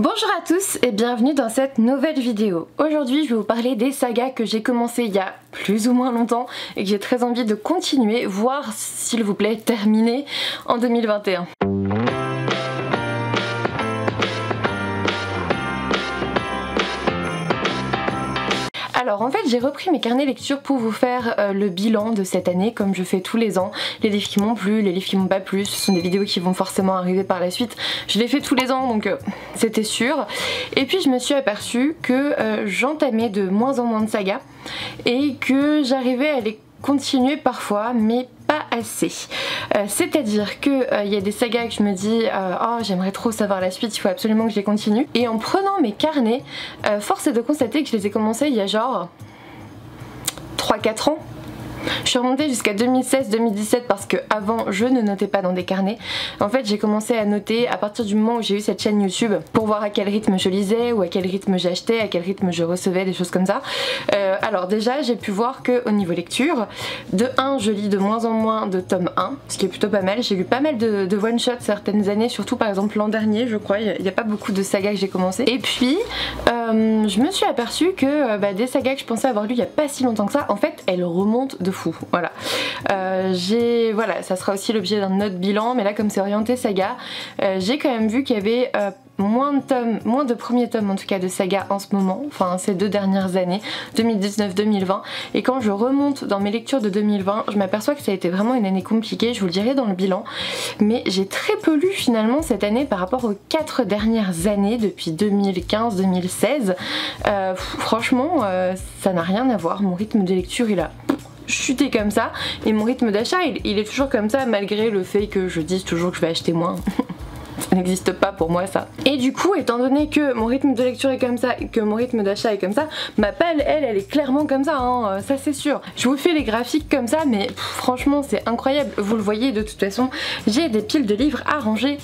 Bonjour à tous et bienvenue dans cette nouvelle vidéo. Aujourd'hui je vais vous parler des sagas que j'ai commencé il y a plus ou moins longtemps et que j'ai très envie de continuer, voire s'il vous plaît terminer en 2021. Alors en fait j'ai repris mes carnets lecture pour vous faire le bilan de cette année comme je fais tous les ans. Les livres qui m'ont plu, les livres qui m'ont pas plu, ce sont des vidéos qui vont forcément arriver par la suite. Je les fais tous les ans donc c'était sûr. Et puis je me suis aperçue que j'entamais de moins en moins de sagas et que j'arrivais à les continuer parfois mais pas assez. C'est-à-dire que y a des sagas que je me dis oh j'aimerais trop savoir la suite, il faut absolument que je les continue. Et en prenant mes carnets, force est de constater que je les ai commencés il y a genre 3-4 ans. Je suis remontée jusqu'à 2016-2017 parce que avant je ne notais pas dans des carnets. En fait j'ai commencé à noter à partir du moment où j'ai eu cette chaîne YouTube pour voir à quel rythme je lisais ou à quel rythme j'achetais, à quel rythme je recevais, des choses comme ça. Alors déjà j'ai pu voir que au niveau lecture, de 1 je lis de moins en moins de tome 1, ce qui est plutôt pas mal. J'ai lu pas mal de one shot certaines années, surtout par exemple l'an dernier je crois, il n'y a pas beaucoup de sagas que j'ai commencé. Et puis je me suis aperçue que des sagas que je pensais avoir lu il n'y a pas si longtemps que ça, en fait elles remontent de fou. Voilà. Voilà, ça sera aussi l'objet d'un autre bilan, mais là comme c'est orienté saga, j'ai quand même vu qu'il y avait moins de premiers tomes en tout cas de saga en ce moment, enfin ces 2 dernières années, 2019-2020, et quand je remonte dans mes lectures de 2020, je m'aperçois que ça a été vraiment une année compliquée, je vous le dirai dans le bilan, mais j'ai très peu lu finalement cette année par rapport aux 4 dernières années, depuis 2015-2016, franchement ça n'a rien à voir, mon rythme de lecture il a chuté comme ça, et mon rythme d'achat il est toujours comme ça malgré le fait que je dise toujours que je vais acheter moins. Ça n'existe pas pour moi ça. Et du coup étant donné que mon rythme de lecture est comme ça et que mon rythme d'achat est comme ça, ma palle elle est clairement comme ça hein, ça c'est sûr. Je vous fais les graphiques comme ça mais franchement c'est incroyable, vous le voyez de toute façon, j'ai des piles de livres à ranger.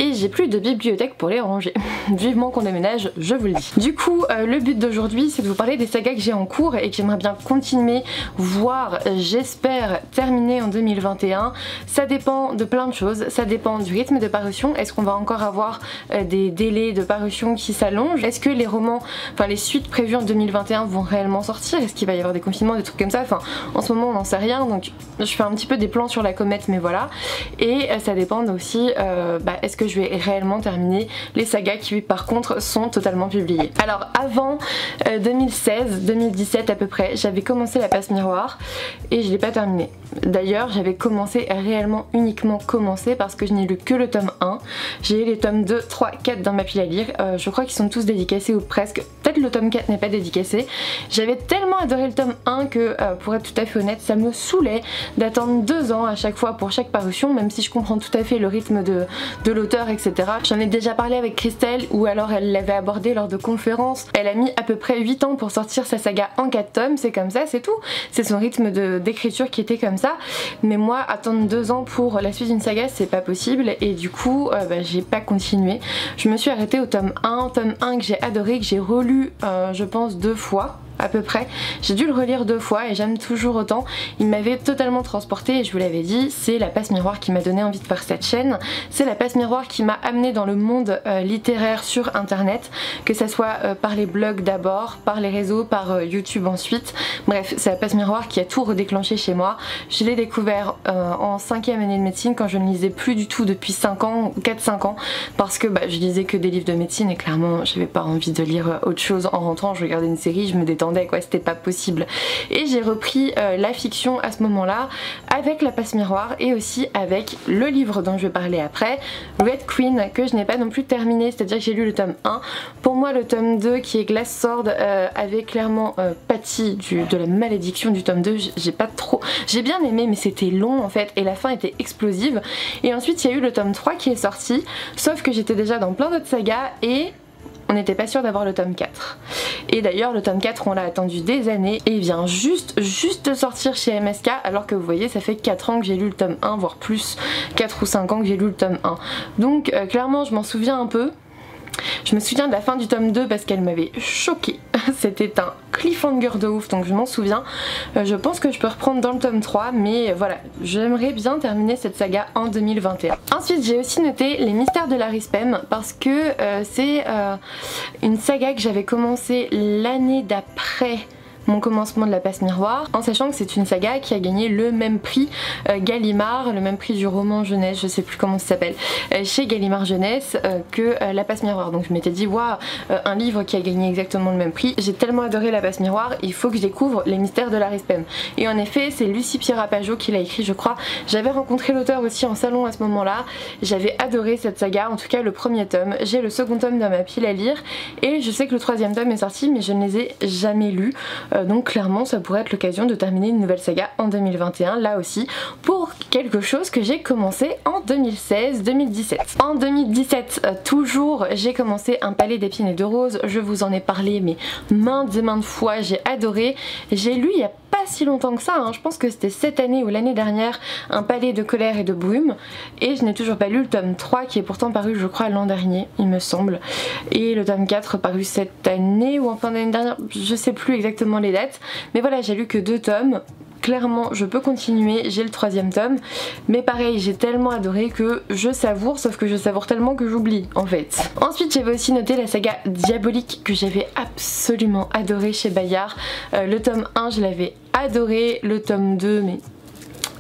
Et j'ai plus de bibliothèque pour les ranger. Vivement qu'on déménage, je vous le dis. Du coup, le but d'aujourd'hui, c'est de vous parler des sagas que j'ai en cours et que j'aimerais bien continuer, voire j'espère terminer en 2021. Ça dépend de plein de choses, ça dépend du rythme de parution. Est-ce qu'on va encore avoir des délais de parution qui s'allongent? Est-ce que les romans, enfin les suites prévues en 2021 vont réellement sortir? Est-ce qu'il va y avoir des confinements, des trucs comme ça? Enfin, en ce moment on n'en sait rien, donc je fais un petit peu des plans sur la comète, mais voilà. Et ça dépend aussi, est-ce que je vais réellement terminer les sagas qui par contre sont totalement publiées. Alors avant 2016-2017 à peu près, j'avais commencé La Passe Miroir et je l'ai pas terminé. D'ailleurs j'avais réellement uniquement commencé parce que je n'ai lu que le tome 1. J'ai les tomes 2, 3, 4 dans ma pile à lire. Je crois qu'ils sont tous dédicacés ou presque. Peut-être le tome 4 n'est pas dédicacé. J'avais tellement adoré le tome 1 que pour être tout à fait honnête, ça me saoulait d'attendre 2 ans à chaque fois pour chaque parution, même si je comprends tout à fait le rythme de l'auteur, etc. J'en ai déjà parlé avec Christelle ou alors elle l'avait abordé lors de conférences. Elle a mis à peu près 8 ans pour sortir sa saga en 4 tomes, c'est comme ça, c'est tout. C'est son rythme d'écriture qui était comme ça. Mais moi, attendre 2 ans pour la suite d'une saga, c'est pas possible et du coup, j'ai pas continué. Je me suis arrêtée au tome 1 que j'ai adoré, que j'ai relu je pense 2 fois. À peu près, j'ai dû le relire 2 fois et j'aime toujours autant. Il m'avait totalement transportée et je vous l'avais dit, c'est La Passe Miroir qui m'a donné envie de faire cette chaîne. C'est La Passe Miroir qui m'a amené dans le monde littéraire sur internet, que ça soit par les blogs d'abord, par les réseaux, par YouTube ensuite. Bref, c'est La Passe Miroir qui a tout redéclenché chez moi. Je l'ai découvert en 5e année de médecine quand je ne lisais plus du tout depuis 5 ans ou 4-5 ans parce que je lisais que des livres de médecine et clairement j'avais pas envie de lire autre chose en rentrant. Je regardais une série, je me détendais quoi, c'était pas possible. Et j'ai repris la fiction à ce moment-là avec La Passe Miroir et aussi avec le livre dont je vais parler après, Red Queen, que je n'ai pas non plus terminé, c'est-à-dire que j'ai lu le tome 1. Pour moi le tome 2 qui est Glass Sword avait clairement pâti de la malédiction du tome 2, j'ai bien aimé mais c'était long en fait et la fin était explosive. Et ensuite il y a eu le tome 3 qui est sorti, sauf que j'étais déjà dans plein d'autres sagas et on n'était pas sûr d'avoir le tome 4. Et d'ailleurs le tome 4 on l'a attendu des années et il vient juste de sortir chez MSK alors que vous voyez ça fait 4 ans que j'ai lu le tome 1 voire plus, 4 ou 5 ans que j'ai lu le tome 1. Donc clairement je m'en souviens un peu. Je me souviens de la fin du tome 2 parce qu'elle m'avait choquée. C'était un cliffhanger de ouf, donc je m'en souviens. Je pense que je peux reprendre dans le tome 3, mais voilà, j'aimerais bien terminer cette saga en 2021. Ensuite, j'ai aussi noté Les Mystères de Larry Spem parce que c'est une saga que j'avais commencé l'année d'après mon commencement de la passe miroir, en sachant que c'est une saga qui a gagné le même prix Gallimard, le même prix du roman jeunesse, je sais plus comment ça s'appelle, chez Gallimard Jeunesse que la passe miroir. Donc je m'étais dit waouh, un livre qui a gagné exactement le même prix. J'ai tellement adoré la passe miroir, il faut que je découvre Les Mystères de Larry Spem. Et en effet, c'est Lucie Pirapajo qui l'a écrit, je crois. J'avais rencontré l'auteur aussi en salon à ce moment-là. J'avais adoré cette saga, en tout cas le premier tome. J'ai le second tome dans ma pile à lire et je sais que le troisième tome est sorti, mais je ne les ai jamais lus. Donc clairement ça pourrait être l'occasion de terminer une nouvelle saga en 2021, là aussi pour quelque chose que j'ai commencé en 2016-2017. En 2017 toujours j'ai commencé Un palais d'épines et de roses, je vous en ai parlé mais maintes et maintes fois, j'ai adoré. J'ai lu il y a pas si longtemps que ça, hein. Je pense que c'était cette année ou l'année dernière, Un palais de colère et de brume, et je n'ai toujours pas lu le tome 3 qui est pourtant paru je crois l'an dernier il me semble, et le tome 4 paru cette année ou en fin d'année dernière, je sais plus exactement les dates, mais voilà, j'ai lu que 2 tomes. Clairement je peux continuer, j'ai le troisième tome, mais pareil j'ai tellement adoré que je savoure, sauf que je savoure tellement que j'oublie en fait. Ensuite j'avais aussi noté la saga Diabolique que j'avais absolument adoré chez Bayard. Le tome 1 je l'avais adoré, le tome 2 mais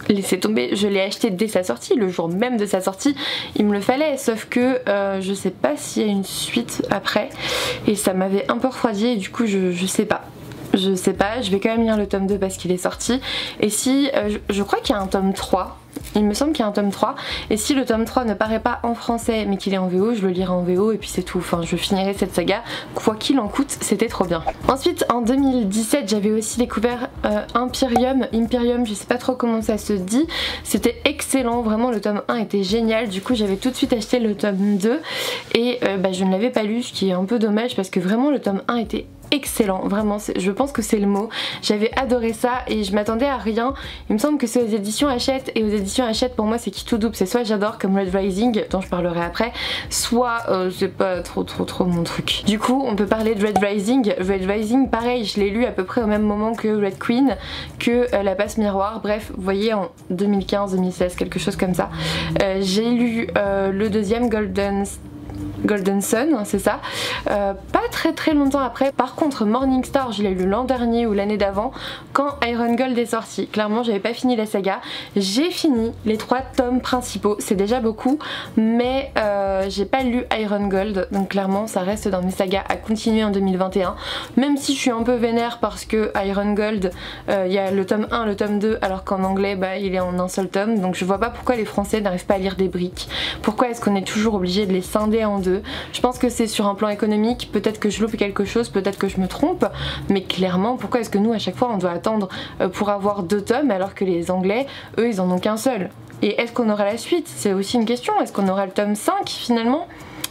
laissez tomber, je l'ai acheté dès sa sortie, le jour même de sa sortie, il me le fallait, sauf que je sais pas s'il y a une suite après et ça m'avait un peu refroidi et du coup je sais pas. Je sais pas, je vais quand même lire le tome 2 parce qu'il est sorti. Et si, je crois qu'il y a un tome 3, il me semble qu'il y a un tome 3. Et si le tome 3 ne paraît pas en français mais qu'il est en VO, je le lirai en VO et puis c'est tout. Enfin, je finirai cette saga, quoi qu'il en coûte, c'était trop bien. Ensuite, en 2017, j'avais aussi découvert Imperium, je sais pas trop comment ça se dit. C'était excellent, vraiment le tome 1 était génial. Du coup, j'avais tout de suite acheté le tome 2 et je ne l'avais pas lu, ce qui est un peu dommage parce que vraiment le tome 1 était excellent, vraiment, je pense que c'est le mot. J'avais adoré ça et je m'attendais à rien. Il me semble que c'est aux éditions Hachette et aux éditions Hachette pour moi c'est qui tout double, c'est soit j'adore comme Red Rising dont je parlerai après, soit c'est pas trop mon truc. Du coup on peut parler de Red Rising. Red Rising pareil, je l'ai lu à peu près au même moment que Red Queen, que La Passe Miroir, bref vous voyez en 2015-2016 quelque chose comme ça. J'ai lu le deuxième Golden Sun, c'est ça, pas très longtemps après. Par contre Morning Star je l'ai lu l'an dernier ou l'année d'avant quand Iron Gold est sorti. Clairement j'avais pas fini la saga, j'ai fini les 3 tomes principaux, c'est déjà beaucoup, mais j'ai pas lu Iron Gold, donc clairement ça reste dans mes sagas à continuer en 2021, même si je suis un peu vénère parce que Iron Gold il y a le tome 1, le tome 2 alors qu'en anglais il est en un seul tome, donc je vois pas pourquoi les Français n'arrivent pas à lire des briques, pourquoi est-ce qu'on est toujours obligé de les scinder en 2. Je pense que c'est sur un plan économique, peut-être que je loupe quelque chose, peut-être que je me trompe, mais clairement pourquoi est-ce que nous à chaque fois on doit attendre pour avoir 2 tomes alors que les Anglais eux ils en ont qu'un seul. Et est-ce qu'on aura la suite? C'est aussi une question, est-ce qu'on aura le tome 5 finalement?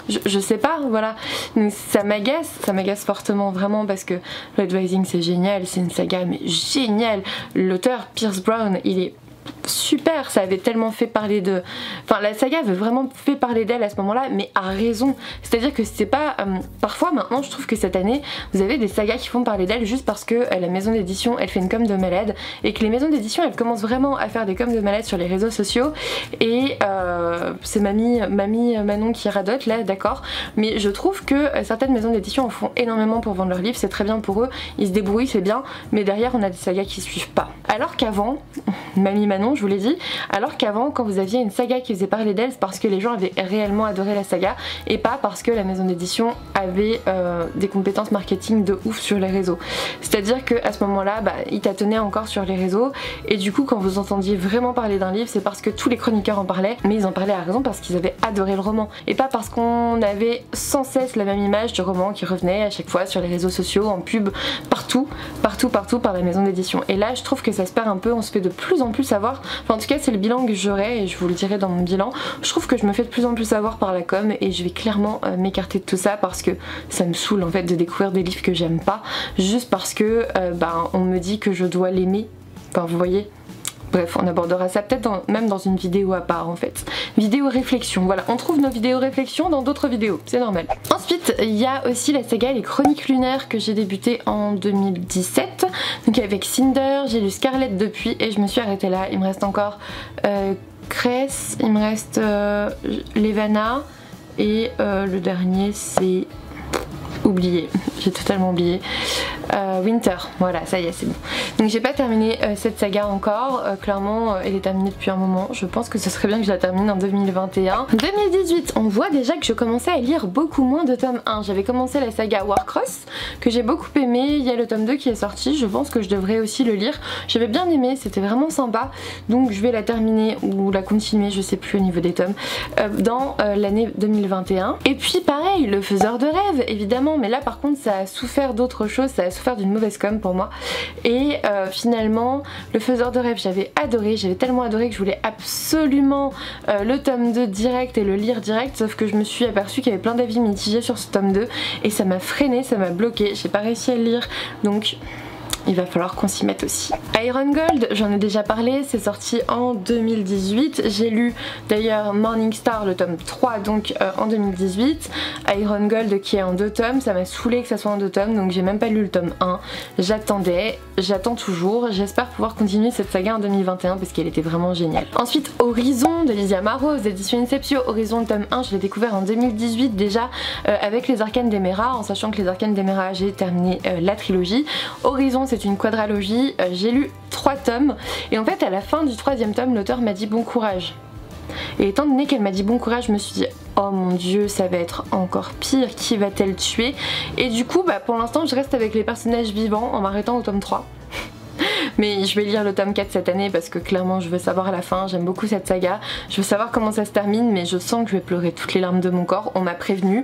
Je sais pas, voilà. Donc ça m'agace fortement vraiment parce que Red Rising c'est génial, c'est une saga mais géniale. L'auteur Pierce Brown il est super, ça avait tellement fait parler de... Enfin la saga avait vraiment fait parler d'elle à ce moment là, mais à raison, c'est à dire que c'était pas... Parfois maintenant je trouve que cette année vous avez des sagas qui font parler d'elle juste parce que la maison d'édition elle fait une com de malade et que les maisons d'édition elles commencent vraiment à faire des coms de malade sur les réseaux sociaux et c'est mamie Manon qui radote là, d'accord, mais je trouve que certaines maisons d'édition en font énormément pour vendre leurs livres, c'est très bien pour eux, ils se débrouillent, c'est bien, mais derrière on a des sagas qui suivent pas. Alors qu'avant, mamie Manon je vous l'ai dit, alors qu'avant quand vous aviez une saga qui faisait parler d'elle c'est parce que les gens avaient réellement adoré la saga et pas parce que la maison d'édition avait des compétences marketing de ouf sur les réseaux. C'est à dire qu'à ce moment là ils tâtonnaient encore sur les réseaux et du coup quand vous entendiez vraiment parler d'un livre c'est parce que tous les chroniqueurs en parlaient, mais ils en parlaient à raison parce qu'ils avaient adoré le roman et pas parce qu'on avait sans cesse la même image du roman qui revenait à chaque fois sur les réseaux sociaux, en pub, partout par la maison d'édition. Et là je trouve que ça se perd un peu, on se fait de plus en plus avoir, enfin en tout cas c'est le bilan que j'aurai et je vous le dirai dans mon bilan, je trouve que je me fais de plus en plus avoir par la com et je vais clairement m'écarter de tout ça parce que ça me saoule en fait de découvrir des livres que j'aime pas juste parce que on me dit que je dois l'aimer, enfin vous voyez. Bref, on abordera ça peut-être même dans une vidéo à part en fait. Vidéo réflexion, voilà, on trouve nos vidéos réflexion dans d'autres vidéos, c'est normal. Ensuite, il y a aussi la saga Les Chroniques Lunaires que j'ai débuté en 2017. Donc avec Cinder, j'ai lu Scarlet depuis et je me suis arrêtée là. Il me reste encore Cress, il me reste Levana et le dernier c'est... oublié, j'ai totalement oublié. Winter, voilà, ça y est, c'est bon. Donc j'ai pas terminé cette saga encore, clairement elle est terminée depuis un moment, je pense que ce serait bien que je la termine en 2021. 2018, on voit déjà que je commençais à lire beaucoup moins de tome 1. J'avais commencé la saga Warcross, que j'ai beaucoup aimé, il y a le tome 2 qui est sorti, je pense que je devrais aussi le lire. J'avais bien aimé, c'était vraiment sympa, donc je vais la terminer ou la continuer, je sais plus au niveau des tomes, dans l'année 2021. Et puis pareil, Le Faiseur de Rêves, évidemment, mais là par contre ça a souffert d'autre chose, ça a souffert d'une mauvaise com pour moi. Et finalement, Le Faiseur de Rêves, j'avais adoré, j'avais tellement adoré que je voulais absolument le tome 2 direct et le lire direct, sauf que je me suis aperçue qu'il y avait plein d'avis mitigés sur ce tome 2 et ça m'a freiné, ça m'a bloqué, j'ai pas réussi à le lire, donc il va falloir qu'on s'y mette aussi. Iron Gold, j'en ai déjà parlé, c'est sorti en 2018. J'ai lu d'ailleurs Morning Star, le tome 3, donc en 2018. Iron Gold qui est en 2 tomes, ça m'a saoulé que ça soit en 2 tomes, donc j'ai même pas lu le tome 1. J'attendais, j'attends toujours, j'espère pouvoir continuer cette saga en 2021 parce qu'elle était vraiment géniale. Ensuite, Horizon de Lizzie Amaro aux éditions Inceptio. Horizon, le tome 1, je l'ai découvert en 2018 déjà avec les Arcanes d'Emera, en sachant que les Arcanes d'Emera, j'ai terminé la trilogie. Horizon, c'est une quadralogie, j'ai lu 3 tomes et en fait à la fin du 3e tome l'auteur m'a dit bon courage. Et étant donné qu'elle m'a dit bon courage, je me suis dit oh mon dieu, ça va être encore pire, qui va-t-elle tuer? Et du coup bah pour l'instant je reste avec les personnages vivants en m'arrêtant au tome 3. Mais je vais lire le tome 4 cette année parce que clairement je veux savoir à la fin, j'aime beaucoup cette saga, je veux savoir comment ça se termine, mais je sens que je vais pleurer toutes les larmes de mon corps, on m'a prévenu.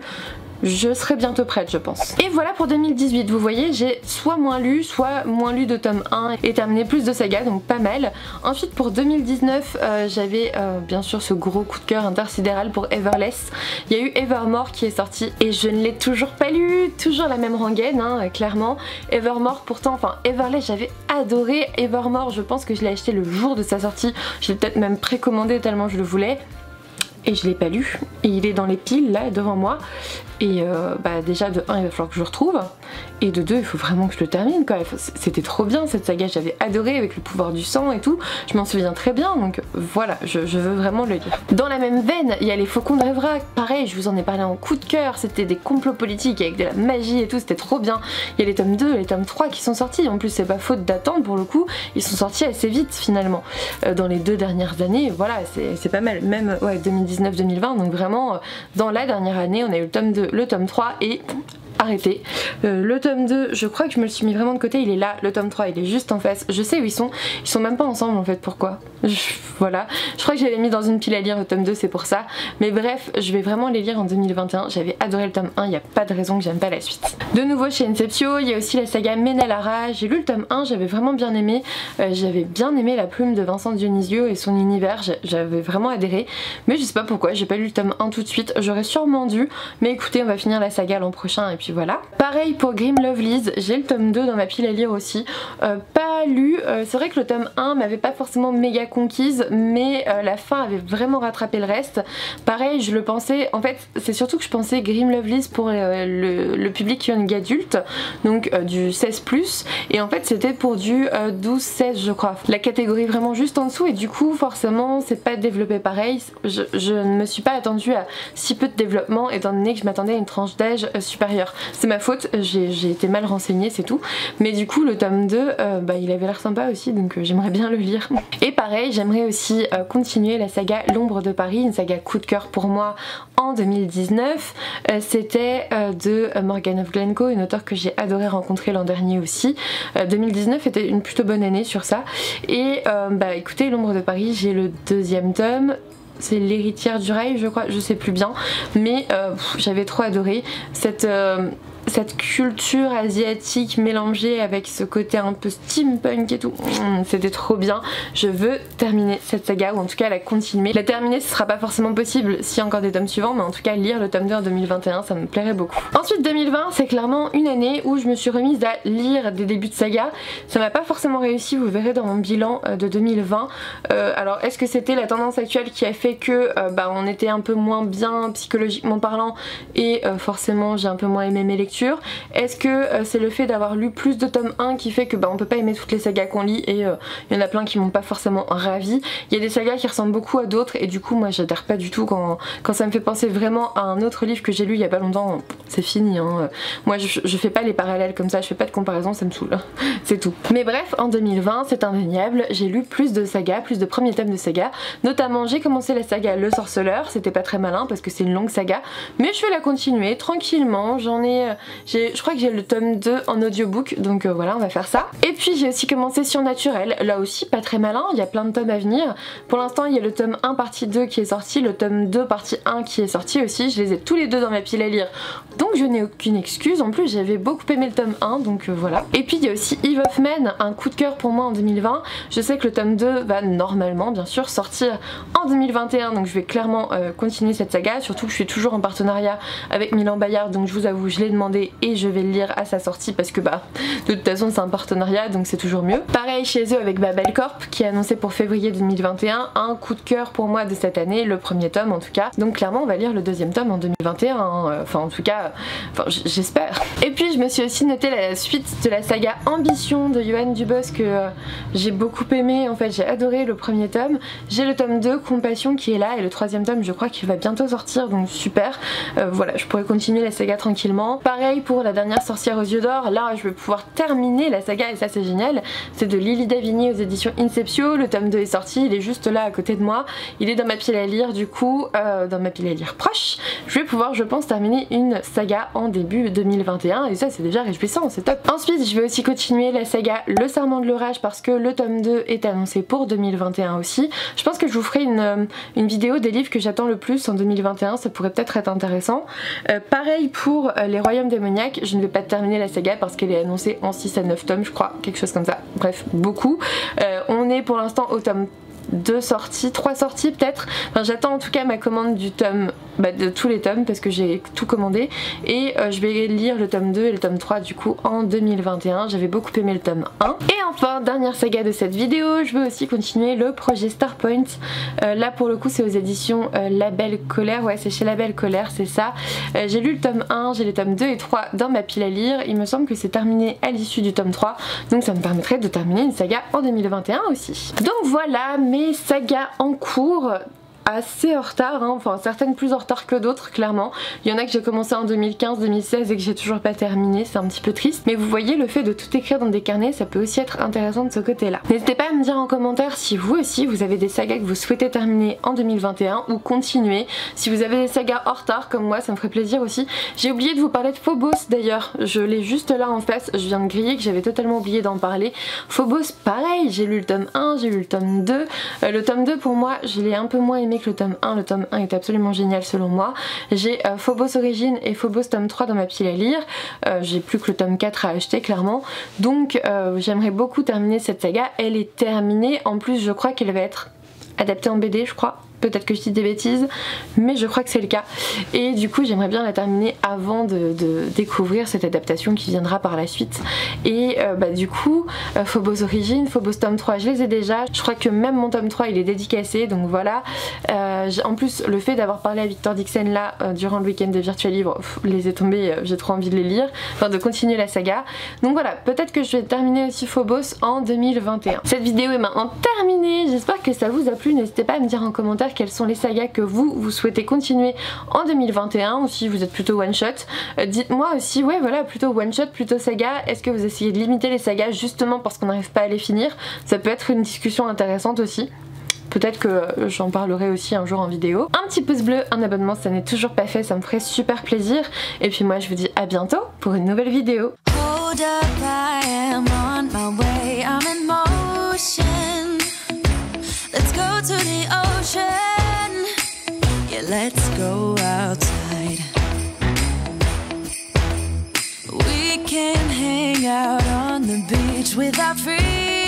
Je serai bientôt prête je pense. Et voilà pour 2018, vous voyez j'ai soit moins lu de tome 1 et terminé plus de sagas, donc pas mal. Ensuite pour 2019 j'avais bien sûr ce gros coup de cœur intersidéral pour Everless. Il y a eu Evermore qui est sorti et je ne l'ai toujours pas lu, toujours la même rengaine hein, clairement. Evermore pourtant, enfin Everless j'avais adoré, Evermore je pense que je l'ai acheté le jour de sa sortie, je l'ai peut-être même précommandé tellement je le voulais. Et je l'ai pas lu, et il est dans les piles là devant moi, et bah déjà de 1 il va falloir que je le retrouve, et de 2 il faut vraiment que je le termine quoi. C'était trop bien cette saga, j'avais adoré avec le pouvoir du sang et tout, je m'en souviens très bien, donc voilà, je veux vraiment le lire. Dans la même veine, il y a les Faucons de Rêverac, pareil je vous en ai parlé en coup de cœur, c'était des complots politiques avec de la magie et tout, c'était trop bien. Il y a les tomes 2 et les tomes 3 qui sont sortis, en plus c'est pas faute d'attendre pour le coup, ils sont sortis assez vite finalement, dans les 2 dernières années, voilà c'est pas mal, même ouais 2019-2020, donc vraiment dans la dernière année on a eu le tome 2, le tome 3 et arrêté. Le tome 2 je crois que je me le suis mis vraiment de côté, il est là, le tome 3 il est juste en face, je sais où ils sont même pas ensemble en fait, pourquoi voilà, je crois que j'avais mis dans une pile à lire le tome 2, c'est pour ça, mais bref je vais vraiment les lire en 2021, j'avais adoré le tome 1, il n'y a pas de raison que j'aime pas la suite. De nouveau chez Inceptio, il y a aussi la saga Menelara, j'ai lu le tome 1, j'avais vraiment bien aimé, j'avais bien aimé la plume de Vincent Dionisio et son univers, j'avais vraiment adhéré, mais je sais pas pourquoi, j'ai pas lu le tome 1 tout de suite, j'aurais sûrement dû, mais écoutez on va finir la saga l'an prochain et puis voilà. Pareil pour Grim Lovelies, j'ai le tome 2 dans ma pile à lire aussi, pas lu, c'est vrai que le tome 1 m'avait pas forcément méga conquise, mais la fin avait vraiment rattrapé le reste. Pareil je le pensais, en fait c'est surtout que je pensais Grim Lovelies pour le public young adulte, donc du 16+, et en fait c'était pour du 12-16 je crois, la catégorie vraiment juste en dessous, et du coup forcément c'est pas développé pareil, je ne me suis pas attendue à si peu de développement étant donné que je m'attendais à une tranche d'âge supérieure. C'est ma faute, j'ai été mal renseignée c'est tout, mais du coup le tome 2 bah, il avait l'air sympa aussi, donc j'aimerais bien le lire. Et pareil j'aimerais aussi continuer la saga L'Ombre de Paris, une saga coup de cœur pour moi en 2019, c'était de Morgane of Glencoe, une auteure que j'ai adoré rencontrer l'an dernier aussi. 2019 était une plutôt bonne année sur ça, et bah écoutez L'Ombre de Paris, j'ai le 2e tome, c'est L'Héritière du Rail je crois, je sais plus bien, mais j'avais trop adoré cette cette culture asiatique mélangée avec ce côté un peu steampunk et tout. C'était trop bien. Je veux terminer cette saga, ou en tout cas la continuer. La terminer, ce sera pas forcément possible s'il y a encore des tomes suivants, mais en tout cas lire le tome 2 en 2021, ça me plairait beaucoup. Ensuite 2020, c'est clairement une année où je me suis remise à lire des débuts de saga. Ça m'a pas forcément réussi, vous verrez dans mon bilan de 2020. Alors est-ce que c'était la tendance actuelle qui a fait que on était un peu moins bien psychologiquement parlant et forcément j'ai un peu moins aimé mes lectures? Est-ce que c'est le fait d'avoir lu plus de tomes 1 qui fait que on peut pas aimer toutes les sagas qu'on lit, et il y en a plein qui m'ont pas forcément ravi. Il y a des sagas qui ressemblent beaucoup à d'autres et du coup moi j'adhère pas du tout quand ça me fait penser vraiment à un autre livre que j'ai lu il y a pas longtemps. C'est fini hein. Moi je fais pas les parallèles comme ça, je fais pas de comparaison, ça me saoule. C'est tout. Mais bref, en 2020 c'est indéniable, j'ai lu plus de sagas, plus de premiers tomes de sagas. Notamment j'ai commencé la saga Le Sorceleur, c'était pas très malin parce que c'est une longue saga, mais je vais la continuer tranquillement. Je crois que j'ai le tome 2 en audiobook, donc voilà, on va faire ça. Et puis j'ai aussi commencé Surnaturel, là aussi pas très malin, il y a plein de tomes à venir. Pour l'instant il y a le tome 1 partie 2 qui est sorti, le tome 2 partie 1 qui est sorti aussi, je les ai tous les deux dans ma pile à lire, donc je n'ai aucune excuse. En plus j'avais beaucoup aimé le tome 1, donc voilà. Et puis il y a aussi Eve of Men, un coup de cœur pour moi en 2020. Je sais que le tome 2 va normalement bien sûr sortir en 2021, donc je vais clairement continuer cette saga, surtout que je suis toujours en partenariat avec Milan Bayard, donc je vous avoue je l'ai demandé et je vais le lire à sa sortie parce que de toute façon c'est un partenariat donc c'est toujours mieux. Pareil chez eux avec Babel Corp qui est annoncé pour février 2021, un coup de cœur pour moi de cette année, le premier tome en tout cas, donc clairement on va lire le deuxième tome en 2021, enfin en tout cas j'espère. Et puis je me suis aussi noté la suite de la saga Ambition de Yoann Dubos que j'ai beaucoup aimé, en fait j'ai adoré le premier tome. J'ai le tome 2 Compassion qui est là et le troisième tome je crois qu'il va bientôt sortir, donc super. Voilà, je pourrais continuer la saga tranquillement. Pareil pour La Dernière Sorcière aux Yeux d'Or, là je vais pouvoir terminer la saga et ça c'est génial. C'est de Lily Davigny aux éditions Inceptio, le tome 2 est sorti, il est juste là à côté de moi, il est dans ma pile à lire du coup, dans ma pile à lire proche. Je vais pouvoir je pense terminer une saga en début 2021 et ça c'est déjà réjouissant, c'est top. Ensuite je vais aussi continuer la saga Le Serment de l'Orage parce que le tome 2 est annoncé pour 2021 aussi. Je pense que je vous ferai une vidéo des livres que j'attends le plus en 2021, ça pourrait peut-être être intéressant. Pareil pour Les Royaumes démoniaques, je ne vais pas terminer la saga parce qu'elle est annoncée en 6 à 9 tomes je crois, quelque chose comme ça, bref beaucoup. On est pour l'instant au tome 2 sorties, 3 sorties peut-être, enfin, j'attends en tout cas ma commande du tome, de tous les tomes parce que j'ai tout commandé et je vais lire le tome 2 et le tome 3 du coup en 2021, j'avais beaucoup aimé le tome 1. Et enfin dernière saga de cette vidéo, je veux aussi continuer le projet Starpoint, là pour le coup c'est aux éditions Label Colère, ouais c'est chez Label Colère c'est ça. J'ai lu le tome 1, j'ai les tomes 2 et 3 dans ma pile à lire, il me semble que c'est terminé à l'issue du tome 3, donc ça me permettrait de terminer une saga en 2021 aussi. Donc voilà mes sagas en cours, assez en retard, enfin certaines plus en retard que d'autres clairement. Il y en a que j'ai commencé en 2015-2016 et que j'ai toujours pas terminé, c'est un petit peu triste. Mais vous voyez, le fait de tout écrire dans des carnets, ça peut aussi être intéressant de ce côté là. N'hésitez pas à me dire en commentaire si vous aussi vous avez des sagas que vous souhaitez terminer en 2021 ou continuer. Si vous avez des sagas en retard comme moi, ça me ferait plaisir aussi. J'ai oublié de vous parler de Phobos d'ailleurs, je l'ai juste là en face, je viens de griller que j'avais totalement oublié d'en parler. Phobos pareil, j'ai lu le tome 1, j'ai lu le tome 2. Le tome 2 pour moi, je l'ai un peu moins aimé que le tome 1, le tome 1 est absolument génial selon moi. J'ai Phobos Origine et Phobos tome 3 dans ma pile à lire, j'ai plus que le tome 4 à acheter clairement, donc j'aimerais beaucoup terminer cette saga. Elle est terminée, en plus je crois qu'elle va être adaptée en BD je crois. Peut-être que je dis des bêtises, mais je crois que c'est le cas. Et du coup j'aimerais bien la terminer avant de découvrir cette adaptation qui viendra par la suite. Et du coup Phobos Origine, Phobos tome 3 je les ai déjà. Je crois que même mon tome 3 il est dédicacé, donc voilà. En plus le fait d'avoir parlé à Victor Dixon là durant le week-end de Virtual Livre, les ai tombés, j'ai trop envie de les lire, enfin de continuer la saga. Donc voilà, peut-être que je vais terminer aussi Phobos en 2021. Cette vidéo est maintenant terminée, j'espère que ça vous a plu. N'hésitez pas à me dire en commentaire quelles sont les sagas que vous souhaitez continuer en 2021 ou si vous êtes plutôt one shot. Dites-moi aussi, ouais voilà, plutôt one shot, plutôt saga. Est-ce que vous essayez de limiter les sagas justement parce qu'on n'arrive pas à les finir? Ça peut être une discussion intéressante aussi. Peut-être que j'en parlerai aussi un jour en vidéo. Un petit pouce bleu, un abonnement, ça n'est toujours pas fait, ça me ferait super plaisir. Et puis moi je vous dis à bientôt pour une nouvelle vidéo. Hold up, I am on my way, I'm in motion. Let's go to the ocean. Yeah, let's go outside. can hang out on the beach without freezing.